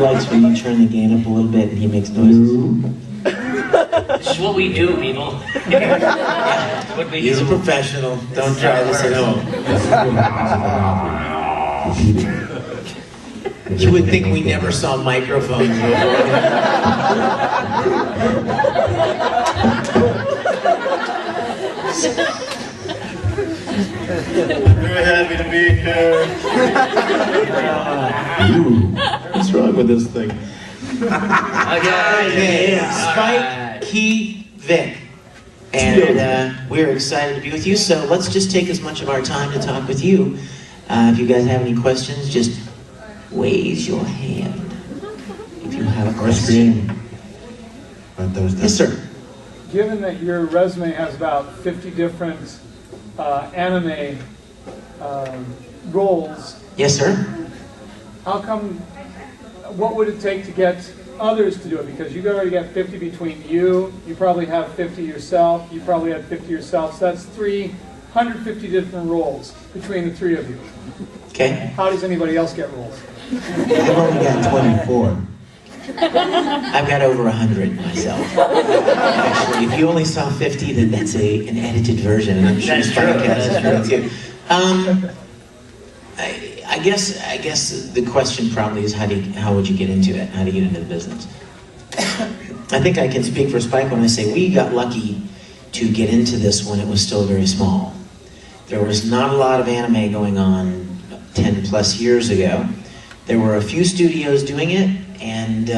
likes when you turn the gain up a little bit and he makes noises. This is what we do, people. What we He's do. a professional. Don't try this at home. You would think we never saw microphones before. Very happy to be here. What's wrong with this thing? Okay. Spike, Keith, Vic. And we're excited to be with you, so let's just take as much of our time to talk with you. If you guys have any questions, just raise your hand if you have a question. Yes, sir. Given that your resume has about 50 different anime roles, Yes, sir. how come, what would it take to get others to do it? Because you already got 50 between you, you probably have 50 yourself, you probably have 50 yourself, so that's 350 different roles between the three of you. Okay. How does anybody else get roles? I've only got 24. I've got over 100 myself. Actually, if you only saw 50, then that's an edited version, and I'm sure That's Spike true. has That's it too. I guess the question probably is how would you get into it? How to get into the business? I think I can speak for Spike when I say we got lucky to get into this when it was still very small. There was not a lot of anime going on 10 plus years ago. There were a few studios doing it, and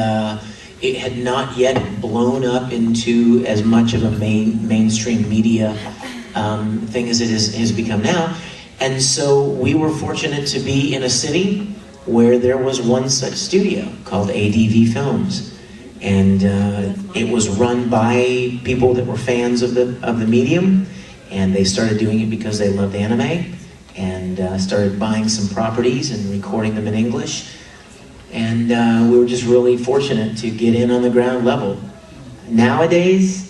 it had not yet blown up into as much of a mainstream media thing as it has become now. And so we were fortunate to be in a city where there was one such studio called ADV Films. And it was run by people that were fans of the medium, and they started doing it because they loved anime, and started buying some properties and recording them in English. And we were just really fortunate to get in on the ground level. Nowadays,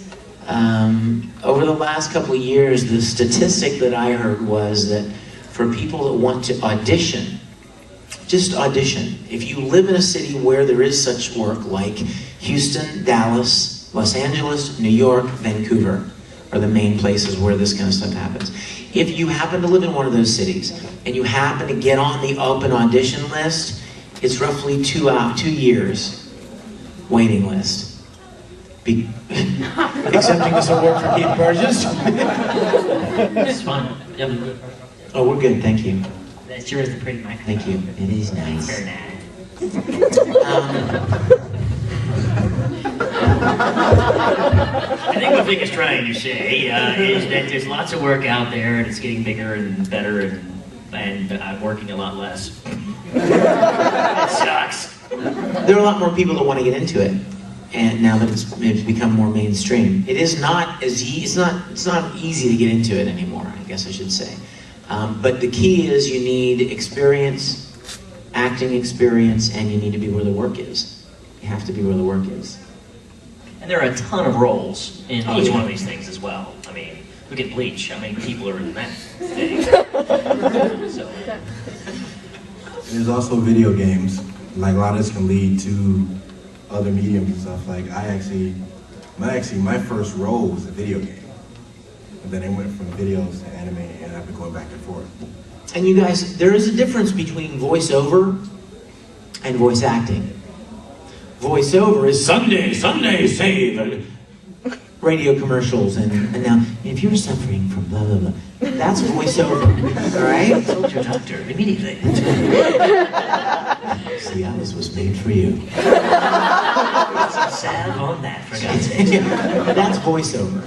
over the last couple of years, the statistic that I heard was that for people that want to audition, just audition. If you live in a city where there is such work, like Houston, Dallas, Los Angeles, New York, Vancouver, are the main places where this kind of stuff happens. If you happen to live in one of those cities, and you happen to get on the open audition list, it's roughly 2 years waiting list. Accepting this award from Keith Burgess. It's fun. Yep. Oh, we're good, thank you. That's yours, the pretty microphone. Thank you. It is nice. Very nice. I think what Vic is trying to say is that there's lots of work out there, and it's getting bigger and better, and I'm working a lot less. It sucks. There are a lot more people that want to get into it, and now that it's become more mainstream, it is not as it's not easy to get into it anymore, I guess I should say. But the key is you need experience, acting experience, and you need to be where the work is. You have to be where the work is. And there are a ton of roles in each one of these things as well. I mean, look at Bleach. How many people are in that thing? So. There's also video games. Like a lot of this can lead to other mediums and stuff. Like my first role was a video game. And then it went from videos to anime, and I've been going back and forth. And you guys, there is a difference between voiceover and voice acting. Voiceover is Sunday, save radio commercials, and now if you're suffering from blah blah blah, that's voiceover, all right? Consult your doctor immediately. See how this was made for you. Salve on that, for God's sake. That's voiceover.